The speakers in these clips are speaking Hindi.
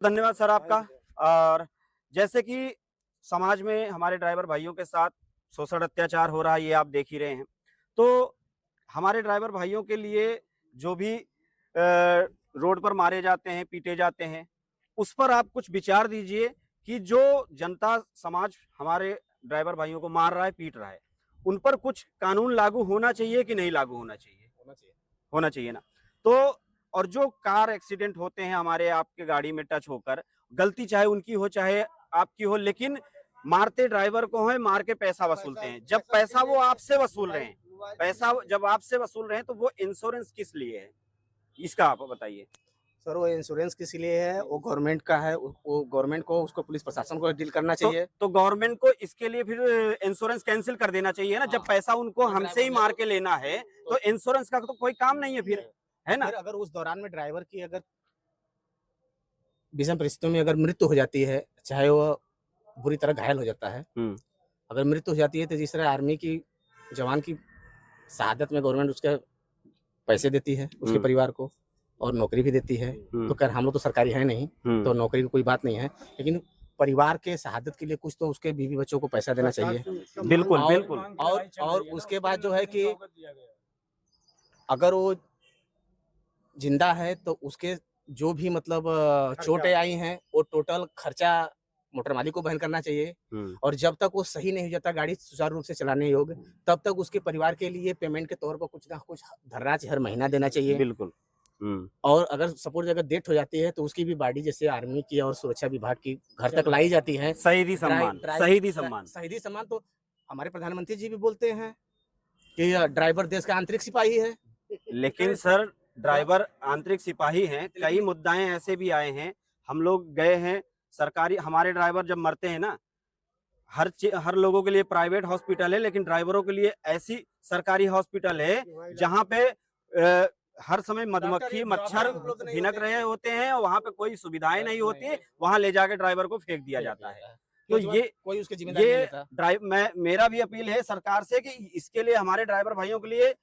धन्यवाद सर आपका। और जैसे कि समाज में हमारे ड्राइवर भाइयों के साथ शोषण अत्याचार हो रहा है, ये आप देख ही रहे हैं। तो हमारे ड्राइवर भाइयों के लिए जो भी रोड पर मारे जाते हैं, पीटे जाते हैं, उस पर आप कुछ विचार दीजिए कि जो जनता समाज हमारे ड्राइवर भाइयों को मार रहा है, पीट रहा है, उन पर कुछ कानून लागू होना चाहिए कि नहीं लागू होना चाहिए? होना चाहिए ना। तो और जो कार एक्सीडेंट होते हैं हमारे आपके गाड़ी में टच होकर, गलती चाहे उनकी हो चाहे आपकी हो, लेकिन मारते ड्राइवर को है, मार के पैसा वसूलते हैं। जब पैसा वो आपसे वसूल रहे हैं, पैसा जब आपसे वसूल रहे हैं, तो वो इंश्योरेंस किस लिए है, इसका आप बताइए। सर वो इंश्योरेंस किस लिए है? वो गवर्नमेंट का है। वो गवर्नमेंट को, उसको पुलिस प्रशासन को डील करना चाहिए। तो गवर्नमेंट को इसके लिए फिर इंश्योरेंस कैंसिल कर देना चाहिए ना। जब पैसा उनको हमसे ही मार के लेना है, तो इंश्योरेंस का तो कोई काम नहीं है फिर, है ना। फिर अगर उस दौरान में ड्राइवर की अगर विषम परिस्थितियों में अगर मृत्यु हो जाती है, चाहे वो बुरी तरह घायल हो जाता है, अगर मृत्यु हो जाती है, तो जिस तरह आर्मी की जवान की शहादत में गवर्नमेंट उसके पैसे देती है उसके परिवार को, और नौकरी भी देती है। तो खैर हम लोग तो सरकारी है नहीं, तो नौकरी की कोई बात नहीं है, लेकिन परिवार के शहादत के लिए कुछ तो उसके बीवी बच्चों को पैसा देना चाहिए। बिल्कुल बिल्कुल। और उसके बाद जो है कि अगर वो जिंदा है तो उसके जो भी मतलब चोटें आई हैं, वो टोटल खर्चा मोटर मालिक को वहन करना चाहिए। और जब तक वो सही नहीं हो जाता, गाड़ी सुचारू रूप से चलाने योग्य, तब तक उसके परिवार के लिए पेमेंट के तौर पर कुछ ना कुछ धनराशि हर महीना देना चाहिए। बिल्कुल। और अगर सपोज अगर डेथ हो जाती है, तो उसकी भी बॉडी जैसे आर्मी की और सुरक्षा विभाग की घर तक लाई जाती है। शहीदी सम्मान, शहीदी सम्मान, शहीदी सम्मान। तो हमारे प्रधानमंत्री जी भी बोलते हैं कि ड्राइवर देश का आंतरिक सिपाही है। लेकिन सर ड्राइवर आंतरिक सिपाही हैं, कई मुद्दाएं ऐसे भी आए हैं, हम लोग गए हैं सरकारी, हमारे ड्राइवर जब मरते हैं ना, हर लोगों के लिए प्राइवेट हॉस्पिटल है, लेकिन ड्राइवरों के लिए ऐसी सरकारी हॉस्पिटल है जहां पे हर समय मधुमक्खी मच्छर भिनक रहे होते हैं, और वहां पे कोई सुविधाएं नहीं होती, वहां ले जाके ड्राइवर को फेंक दिया जाता है। तो ये कोई उसकी जिम्मेदारी नहीं लेता। मेरा भी अपील है सरकार से कि इसके लिए हमारे ड्राइवर भाइयों के लिए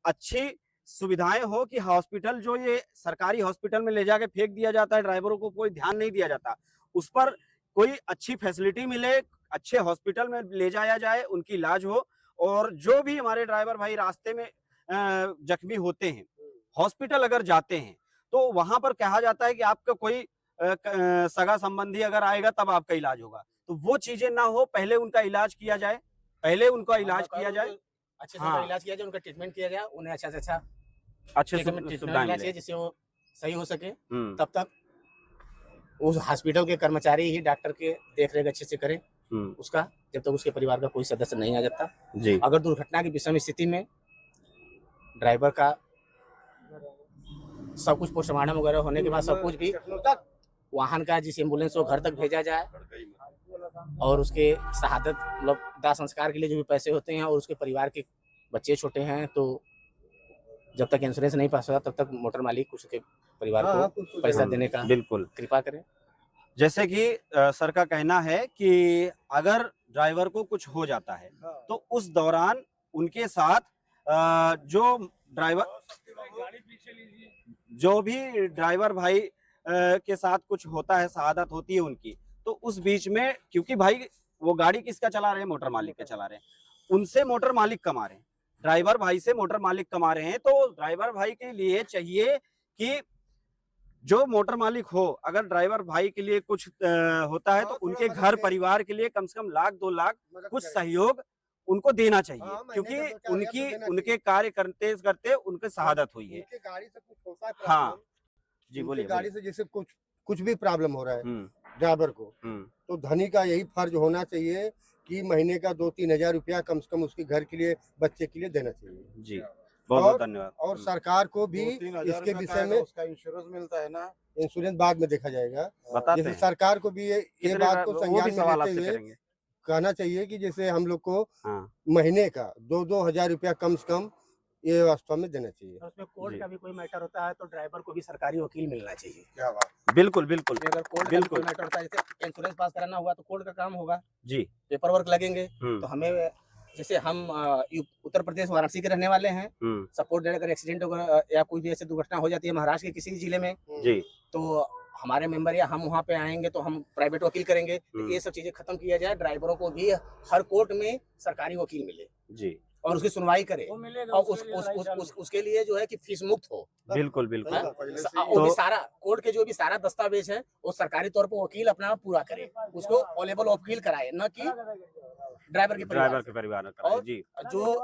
अच्छी सुविधाएं हो, कि हॉस्पिटल जो ये सरकारी हॉस्पिटल में ले जाके फेंक दिया जाता है, ड्राइवरों को कोई ध्यान नहीं दिया जाता, उस पर कोई अच्छी फैसिलिटी मिले, अच्छे हॉस्पिटल में ले जाया जाए, उनकी इलाज हो। और जो भी हमारे ड्राइवर भाई रास्ते में जख्मी होते हैं, हॉस्पिटल अगर जाते हैं, तो वहां पर कहा जाता है कि आपका कोई सगा संबंधी अगर आएगा तब आपका इलाज होगा। तो वो चीजें ना हो, पहले उनका इलाज किया जाए, पहले उनका इलाज किया जाए, अच्छे से इलाज किया जाए, उनका ट्रीटमेंट किया जाए, उन्हें अच्छा से अच्छा अच्छे सुविधाएं मिलना चाहिए, जिससे वो सही हो सके। तब तक उस हॉस्पिटल के कर्मचारी ही डॉक्टर के देख रेख अच्छे से करें उसका, जब तक उसके परिवार का कोई सदस्य नहीं आ जाता जी। अगर दुर्घटना की विषम स्थिति में ड्राइवर का सब कुछ पोस्टमार्टम वगैरह होने के बाद सब कुछ भी वाहन का जिस एम्बुलेंस को घर तक भेजा जाए, और उसके शहादत मतलब दाह संस्कार के लिए जो भी पैसे होते हैं, और उसके परिवार के बच्चे छोटे हैं, तो जब तक इंश्योरेंस नहीं पास होता तब तक मोटर मालिक उसके परिवार को पैसा देने का बिल्कुल कृपा करें। जैसे कि सर का कहना है कि अगर ड्राइवर को कुछ हो जाता है, तो उस दौरान उनके साथ जो भी ड्राइवर भाई के साथ कुछ होता है, शहादत होती है उनकी, तो उस बीच में, क्योंकि भाई वो गाड़ी किसका चला रहे हैं, मोटर मालिक का चला रहे हैं, उनसे मोटर मालिक कमा रहे हैं, ड्राइवर भाई से मोटर मालिक कमा रहे हैं। तो ड्राइवर भाई के लिए चाहिए कि जो मोटर मालिक हो, अगर ड्राइवर भाई के लिए कुछ होता है, तो उनके घर परिवार के लिए कम से कम 1,00,000-2 लाख कुछ सहयोग उनको देना चाहिए, क्योंकि उनके कार्य करते करते उनकी शहादत हुई है। गाड़ी से कुछ होता है, हाँ जी बोलिए। गाड़ी से जैसे कुछ भी प्रॉब्लम हो रहा है ड्राइवर को, तो धनी का यही फर्ज होना चाहिए कि महीने का 2-3 हजार रुपया कम से कम उसके घर के लिए, बच्चे के लिए देना चाहिए जी। बहुत बहुत धन्यवाद। और सरकार को भी इसके विषय में उसका इंश्योरेंस मिलता है ना, इंश्योरेंस बाद में देखा जाएगा। बताते हैं सरकार को भी ये बात को संज्ञान में लेते हुए कहना चाहिए कि जैसे हम लोग को महीने का 2-2 हजार रुपया कम से कम ये व्यवस्था में देना चाहिए। उसमें कोर्ट का भी कोई मैटर होता है, तो ड्राइवर को भी सरकारी वकील मिलना चाहिए। क्या बात। बिल्कुल बिल्कुल। अगर कोर्ट का कोई मैटर होता है, जैसे इंश्योरेंस पास कराना हुआ, तो कोर्ट का काम होगा जी, पेपर वर्क लगेंगे। तो हमें जैसे हम उत्तर प्रदेश वाराणसी के रहने वाले हैं, सपोज अगर एक्सीडेंट या कोई भी ऐसी दुर्घटना हो जाती है महाराष्ट्र के किसी जिले में जी, तो हमारे मेंबर या हम वहाँ पे आएंगे तो हम प्राइवेट वकील करेंगे। तो ये सब चीजें खत्म किया जाए, ड्राइवरों को भी हर कोर्ट में सरकारी वकील मिले जी, और उसकी सुनवाई करे और उसके लिए जो है कि फीस मुक्त हो। बिल्कुल बिल्कुल। वो भी सारा कोर्ट के जो भी सारा दस्तावेज है वो सरकारी तौर पर वकील अपना पूरा करे, उसको अवेलेबल वकील कराए, न कि ड्राइवर के परिवार में कराए। और जी, जो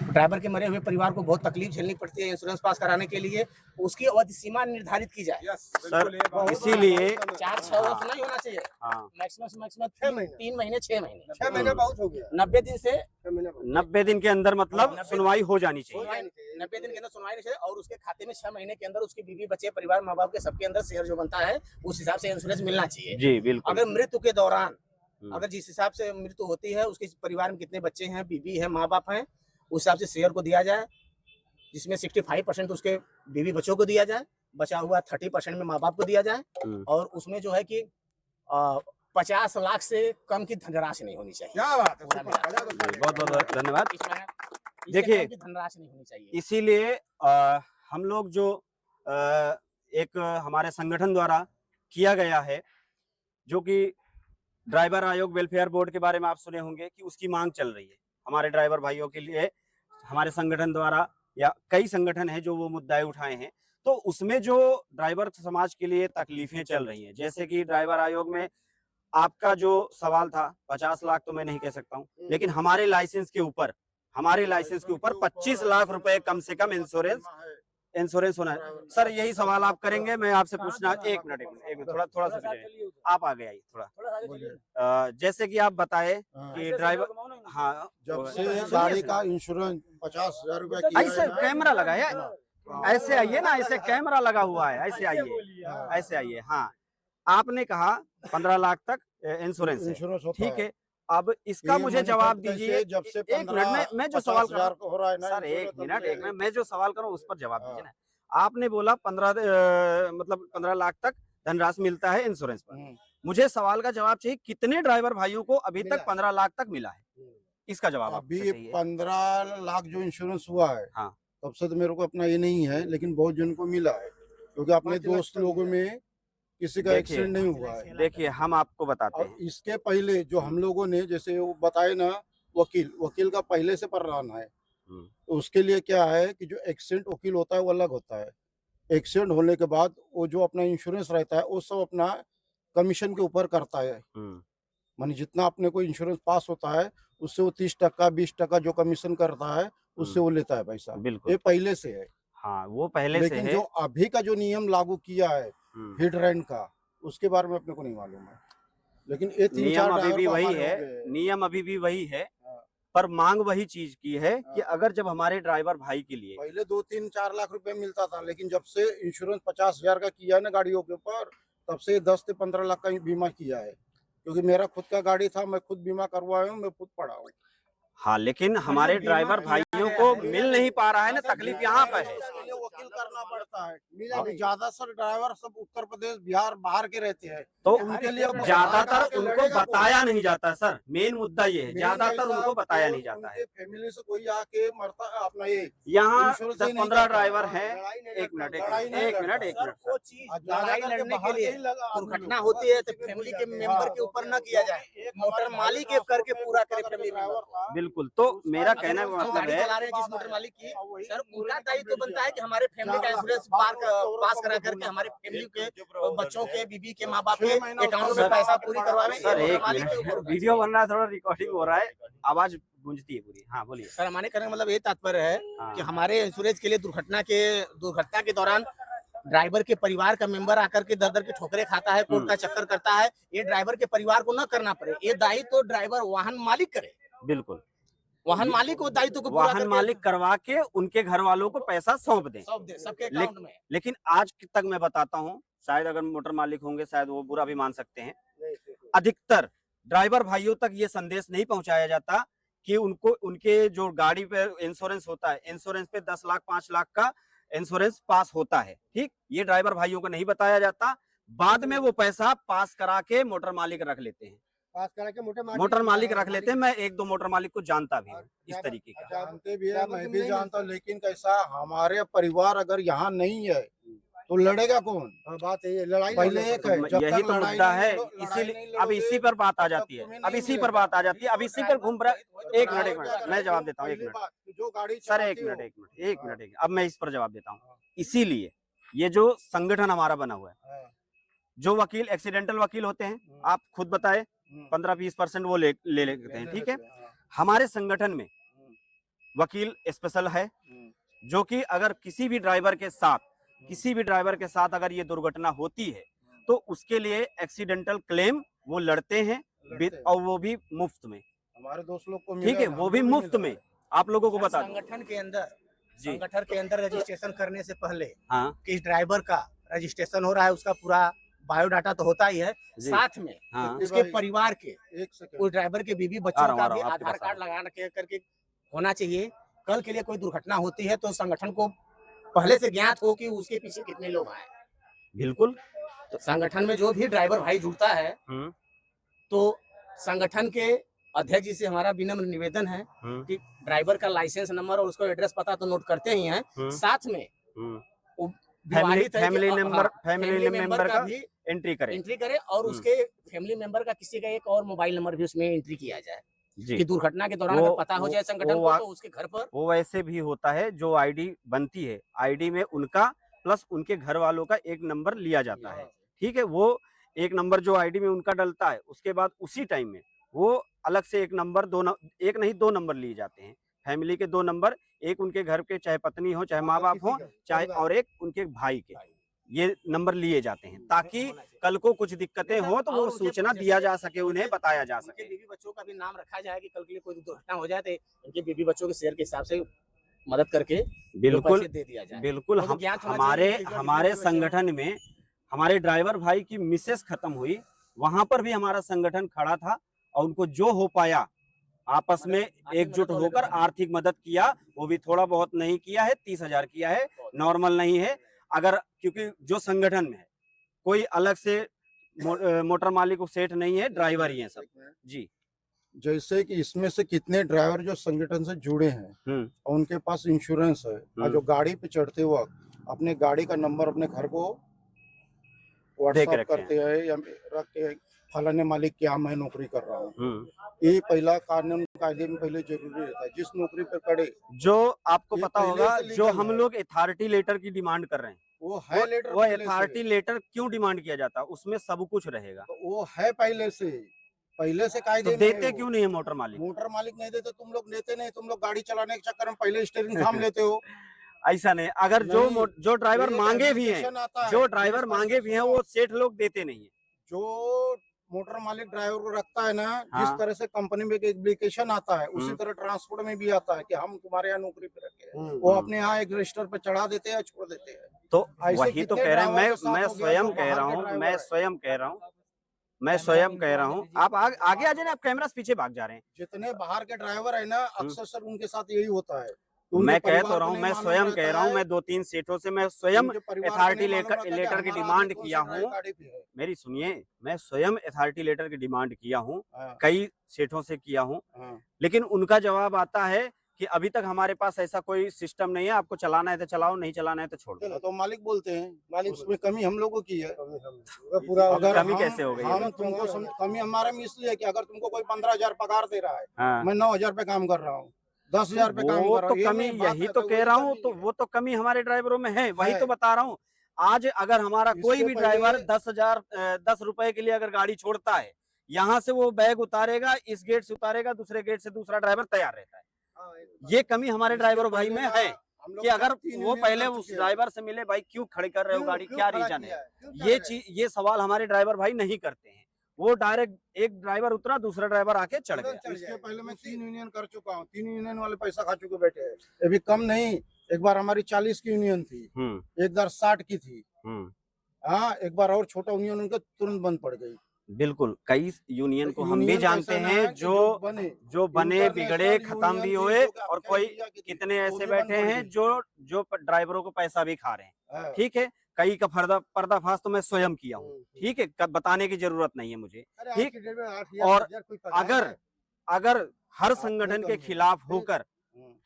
ड्राइवर के मरे हुए परिवार को बहुत तकलीफ झेलनी पड़ती है इंश्योरेंस पास कराने के लिए, उसकी अवधि सीमा निर्धारित की जाए। सर इसीलिए 4-6 वर्ष नहीं होना चाहिए, हाँ, मैक्सिमम 6 महीने 3 महीने 6 महीने 6 महीने बहुत हो गया। 90 दिन से 6 महीने बहुत। 90 दिन के अंदर मतलब 90 सुनवाई हो जानी चाहिए। 90 दिन के अंदर सुनवाई नहीं चाहिए और उसके खाते में 6 महीने के अंदर उसकी बीवी बच्चे परिवार माँ बाप के सबके अंदर शेयर जो बनता है उस हिसाब से इंश्योरेंस मिलना चाहिए। जी बिल्कुल। अगर मृत्यु के दौरान अगर जिस हिसाब से मृत्यु होती है उसके परिवार में कितने बच्चे हैं, बीवी है, माँ बाप हैं, उस हिसाब से शेयर को दिया जाए, जिसमें 65% उसके बीवी बच्चों को दिया जाए, बचा हुआ 30% में माँ बाप को दिया जाए और उसमें जो है कि 50 लाख से कम की धनराशि नहीं होनी चाहिए। क्या बात है, बहुत बहुत धन्यवाद। देखिए, धनराशि नहीं होनी चाहिए। इसीलिए हम लोग जो एक हमारे संगठन द्वारा किया गया है, जो कि ड्राइवर आयोग वेलफेयर बोर्ड के बारे में आप सुने होंगे कि उसकी मांग चल रही है हमारे ड्राइवर भाइयों के लिए, हमारे संगठन द्वारा या कई संगठन हैं जो वो मुद्दाएं उठाए हैं। तो उसमें जो ड्राइवर समाज के लिए तकलीफें चल रही हैं, जैसे कि ड्राइवर आयोग में आपका जो सवाल था 50 लाख तो मैं नहीं कह सकता हूँ, लेकिन हमारे लाइसेंस के ऊपर 25 लाख रुपए कम से कम इंश्योरेंस होना है। सर यही सवाल आप करेंगे, मैं आपसे पूछना, एक मिनट थोड़ा सा आप आगे आइए थोड़ा। जैसे कि आप बताए कि ड्राइवर, हाँ, जब से गाड़ी का इंश्योरेंस 50,000 रुपया ऐसे कैमरा लगा है, ऐसे आइए ना, ऐसे कैमरा लगा हुआ है, ऐसे आइए। हाँ, आपने कहा 15 लाख तक इंश्योरेंस है, ठीक है। अब इसका मुझे जवाब दीजिए। जब से एक मिनट में जो सवाल कर रहा हूं, हो रहा है ना सर एक मिनट मैं जो सवाल करूं उस पर जवाब दीजिए ना। आपने बोला 15 लाख तक धनराशि मिलता है इंश्योरेंस पर, मुझे सवाल का जवाब चाहिए कितने ड्राइवर भाइयों को अभी तक 15 लाख तक मिला है, इसका जवाब अभी आपसे चाहिए। 15 लाख जो इंश्योरेंस हुआ है, हाँ, तब से तो मेरे को अपना ये नहीं है, लेकिन बहुत जन को मिला है, क्योंकि अपने दोस्त लोगों में किसी का एक्सीडेंट नहीं हुआ है। देखिए हम आपको बताते और हैं, इसके पहले जो हम लोगों ने, जैसे वो बताए ना, वकील का पहले से प्रावधान है, तो उसके लिए क्या है कि जो एक्सीडेंट वकील होता है वो अलग होता है। एक्सीडेंट होने के बाद वो जो अपना इंश्योरेंस रहता है वो सब अपना कमीशन के ऊपर करता है, मानी जितना अपने को इंश्योरेंस पास होता है उससे वो 30% 20% जो कमीशन करता है उससे वो लेता है पैसा। बिल्कुल ये पहले से है। हाँ, वो पहले से लेकिन है। जो अभी का जो नियम लागू किया है हिट रैंड का, उसके बारे में अपने को नहीं मालूम है, लेकिन ये 3-4 नियम अभी भी ड्राइवर वही हमारे है, हो गए। नियम अभी भी वही है, हाँ। पर मांग वही चीज की है कि हाँ। अगर जब हमारे ड्राइवर भाई के लिए पहले 2-3-4 लाख रुपए मिलता था, लेकिन जब से इंश्योरेंस 50,000 का किया है ना गाड़ियों के ऊपर, तब से 10 से 15 लाख का ही बीमा किया है, क्योंकि मेरा खुद का गाड़ी था, मैं खुद बीमा करवाया हूँ, मैं खुद पड़ा हूँ। हाँ, लेकिन हमारे ड्राइवर भाइयों को मिल नहीं पा रहा है ना, तकलीफ यहाँ पर है। उसके लिए वकील करना पड़ता है। अभी ज्यादातर ड्राइवर सब उत्तर प्रदेश, बिहार, बाहर के रहते हैं, तो उनके लिए ज्यादातर उनको बताया नहीं जाता सर, मेन मुद्दा ये है, ज्यादातर उनको बताया नहीं जाता है। फैमिली से कोई आके मरता अपना ये यहाँ इंश्योरेंस ही नहीं 10-15 करता। ड्राइवर हैं। लड़ाई एक मिनट वो चीज लड़ाई लड़ने के लिए दुर्घटना होती है तो फैमिली के मेंबर के ऊपर न किया जाए, मोटर मालिक के करके पूरा करे फैमिली मेंबर। बिल्कुल, तो मेरा कहने का मतलब गाड़ी है, चला रहे हैं जिस मोटर मालिक की, सर उनका दायित्व बनता है कि हमारे फैमिली का इंश्योरेंस पास करा करके हमारे फैमिली के बच्चों के, बीबी के, माँ बाप के अकाउंट में पैसा पूरी करवावे। सर एक मिनट, वीडियो बन रहा है, थोड़ा रिकॉर्डिंग हो रहा है, आवाज गूंजती है पूरी। हाँ बोलिए सर, हमारे कहने का मतलब ये तात्पर्य है हाँ। कि हमारे इंश्योरेंस के लिए दुर्घटना के दौरान ड्राइवर के परिवार का मेंबर आकर के दर की ठोकरें खाता है, कोर्ट का चक्कर करता है, ये ड्राइवर के परिवार को न करना पड़े, ये दायित्व तो ड्राइवर वाहन मालिक करे। बिल्कुल, वाहन मालिक वो दायित्व को पूरा वाहन करके मालिक करवा के उनके घर वालों को पैसा सौंप दें। सबके अकाउंट में। लेकिन आज तक मैं बताता हूँ, शायद अगर मोटर मालिक होंगे शायद वो बुरा भी मान सकते हैं, अधिकतर ड्राइवर भाइयों तक ये संदेश नहीं पहुंचाया जाता कि उनको उनके जो गाड़ी पे इंश्योरेंस होता है, इंश्योरेंस पे 10 लाख 5 लाख का इंश्योरेंस पास होता है, ठीक, ये ड्राइवर भाइयों को नहीं बताया जाता। बाद में वो पैसा पास करा के मोटर मालिक रख लेते हैं, पास करा के मोटर मालिक रख लेते हैं। मैं 1-2 मोटर मालिक को जानता भी हूँ इस तरीके का। जानते भी है, मैं भी जानता हूँ, लेकिन कैसा हमारे परिवार अगर यहाँ नहीं है तो लड़ेगा कौन? हाँ, बात यही है, लड़ाई पहले लड़ने एक पड़ेगी। है, जब यही तक तो लड़ाई मुद्दा नहीं है, लड़ाई इसीलिए नहीं अब लड़ोगे, इसी पर बात आ तब तक जाती है, तुम्हें अब नहीं इसी पर मिलेगा। बात आ जाती है, अब इसी पर घूम रहा एक मिनट मैं जवाब देता हूँ, एक पहली मिनट बात, जो गाड़ी सर, एक चलाती हो, मिनट एक मिनट एक मिनट एक अब मैं इस पर जवाब देता हूँ। इसीलिए ये जो संगठन हमारा बना हुआ है, हाँ, जो वकील एक्सीडेंटल वकील होते हैं, आप खुद बताए 15-20% वो ले लेते हैं, ठीक है। हमारे संगठन में वकील स्पेशल है, जो कि अगर किसी भी ड्राइवर के साथ अगर ये दुर्घटना होती है तो उसके लिए एक्सीडेंटल क्लेम वो लड़ते हैं, और वो भी मुफ्त में, हमारे दोस्त लोग को ठीक है, मिला, वो भी हमको मुफ्त मिला। में। आप लोगों को बता दूं, संगठन के अंदर जी संगठन के अंदर रजिस्ट्रेशन करने से पहले हाँ किस ड्राइवर का रजिस्ट्रेशन हो रहा है उसका पूरा बायोडाटा तो होता ही है, जी। साथ में हाँ उसके परिवार के एक सेकंड, उस ड्राइवर के बीवी आ बच्चों रहा का हूँ, भी आपके आधार पास आ कार्ड लगा करके होना चाहिए। कल के लिए कोई दुर्घटना होती है तो संगठन को पहले से ज्ञात हो कि उसके पीछे कितने लोग आए। बिल्कुल। तो संगठन में जो भी ड्राइवर भाई जुड़ता है तो संगठन के अध्यक्ष जी से हमारा विनम्र निवेदन है कि ड्राइवर का लाइसेंस नंबर और उसका एड्रेस पता तो नोट करते ही हैं, साथ में फैमिली मेंबर का भी एंट्री करे और उसके फैमिली मेंबर का किसी का एक और मोबाइल नंबर भी उसमें एंट्री किया जाए जी। कि दुर्घटना के दौरान अगर पता हो जाए संगठन को तो उसके घर पर वो वैसे भी होता है, जो आईडी बनती है, आईडी में उनका प्लस उनके घर वालों का एक नंबर लिया जाता है, ठीक है। वो एक नंबर जो आईडी में उनका डलता है, उसके बाद उसी टाइम में वो अलग से एक नंबर एक नहीं 2 नंबर लिए जाते हैं, फैमिली के 2 नंबर, एक उनके घर के चाहे पत्नी हो चाहे माँ बाप हो चाहे, और एक उनके भाई के, ये नंबर लिए जाते हैं ताकि कल को कुछ दिक्कतें हो तो वो सूचना दिया जा सके, उन्हें बताया जा सके। बीवी बच्चों का भी नाम रखा जाए कि कल के लिए कोई दुर्घटना हो जाए तो इनके बीवी बच्चों के शेयर के हिसाब से मदद करके बिल्कुल दे दिया जाए। बिल्कुल। हमारे संगठन में हमारे ड्राइवर भाई की मिसेस खत्म हुई, वहां पर भी हमारा संगठन खड़ा था और उनको जो हो पाया आपस में एकजुट होकर आर्थिक मदद किया, वो भी थोड़ा बहुत नहीं किया है, 30,000 किया है, नॉर्मल नहीं है। अगर क्योंकि जो संगठन में है कोई अलग से मोटर मालिक सेठ नहीं है, ड्राइवर ही है सब जी। जैसे कि इसमें से कितने ड्राइवर जो संगठन से जुड़े हैं और उनके पास इंश्योरेंस है, और जो गाड़ी पे चढ़ते वक्त अपने गाड़ी का नंबर अपने घर को व्हाट्सएप करते हैं या रख के फलाने मालिक क्या मैं नौकरी कर रहा हूँ, ये पहला कानून कायदे में पहले जरूरी रहता है। जिस नौकरी पर खड़े, जो आपको पता होगा, जो हम लोग अथॉरिटी लेटर की डिमांड कर रहे हैं, वो है लेटर, वो अथॉरिटी लेटर क्यों डिमांड किया जाता है, उसमें सब कुछ रहेगा, तो वो है पहले से कायदे तो देते क्यों नहीं है मोटर मालिक नहीं देते, तुम लोग लेते नहीं, तुम लोग गाड़ी चलाने के चक्कर में पहले स्टीयरिंग थाम लेते हो। ऐसा नहीं, अगर जो ड्राइवर मांगे भी हैं, जो ड्राइवर मांगे भी हैं, वो सेठ लोग देते नहीं है। जो मोटर मालिक ड्राइवर को रखता है ना, जिस तरह से कंपनी में एक एप्लीकेशन आता है, उसी तरह ट्रांसपोर्ट में भी आता है कि हम तुम्हारे यहाँ नौकरी पे रखे हैं, वो अपने यहाँ एक रजिस्टर पे चढ़ा देते हैं, छोड़ देते हैं। तो वही तो कह रहे हैं, मैं स्वयं कह रहा हूँ, आप आगे आ जाए, आप कैमरा से पीछे भाग जा रहे हैं। जितने बाहर के ड्राइवर है ना, अक्सर सर उनके साथ यही होता है। मैं कह तो रहा हूँ, मैं स्वयं कह रहा हूँ, मैं 2-3 सेठों से मैं स्वयं अथॉरिटी लेटर की डिमांड किया हूँ। मेरी सुनिए, मैं स्वयं अथॉरिटी लेटर की डिमांड किया हूँ, कई सेठों से किया हूँ, लेकिन उनका जवाब आता है कि अभी तक हमारे पास ऐसा कोई सिस्टम नहीं है, आपको चलाना है तो चलाओ, नहीं चलाना है तो छोड़ दो। तो मालिक बोलते हैं, मालिक उसमें कमी हम लोगों की है। पूरा अगर कमी कैसे हो गई? हम तुमको कमी हमारे में इसलिए कि अगर तुमको कोई 15,000 पगार दे रहा है, मैं 9,000 पे काम कर रहा हूँ, 10,000 पे काम कर रहा हूँ, तो कमी यही तो कह रहा हूँ, तो वो तो कमी हमारे ड्राइवरों में है, वही तो बता रहा हूँ। आज अगर हमारा कोई भी ड्राइवर 10 रुपए के लिए अगर गाड़ी छोड़ता है, यहाँ से वो बैग उतारेगा, इस गेट से उतारेगा, दूसरे गेट से दूसरा ड्राइवर तैयार रहता है। ये कमी हमारे ड्राइवर भाई में है कि अगर वो पहले उस ड्राइवर से मिले, भाई क्यों खड़ी कर रहे हो गाड़ी, क्या रीजन है, ये सवाल हमारे ड्राइवर भाई नहीं करते हैं। वो डायरेक्ट एक ड्राइवर उतरा, दूसरा ड्राइवर आके चढ़ गया। इसके पहले मैं 3 यूनियन कर चुका हूँ, 3 यूनियन वाले पैसा खा चुके बैठे हैं। अभी कम नहीं, एक बार हमारी 40 की यूनियन थी, एक बार 60 की थी, हाँ, एक बार और छोटा यूनियन उनका तुरंत बंद पड़ गई। बिल्कुल, कई यूनियन को हम भी जानते हैं जो बने बिगड़े खत्म भी हुए, और कोई कितने ऐसे बैठे हैं जो ड्राइवरों को पैसा भी खा रहे हैं। ठीक है, कई का पर्दाफाश तो मैं स्वयं किया हूँ, ठीक है, बताने की जरूरत नहीं है मुझे, ठीक। और अगर हर संगठन के खिलाफ होकर,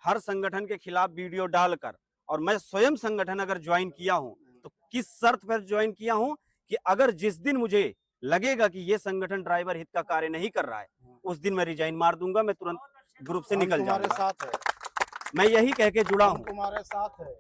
हर संगठन के खिलाफ वीडियो डालकर, और मैं स्वयं संगठन अगर ज्वाइन किया हूँ, तो किस शर्त पर ज्वाइन किया हूं कि अगर जिस दिन मुझे लगेगा कि ये संगठन ड्राइवर हित का कार्य नहीं कर रहा है, उस दिन मैं रिजाइन मार दूंगा, मैं तुरंत ग्रुप से हम निकल तुम्हारे जाऊंगा। साथ है, मैं यही कह के जुड़ा हम हूं। तुम्हारे साथ है।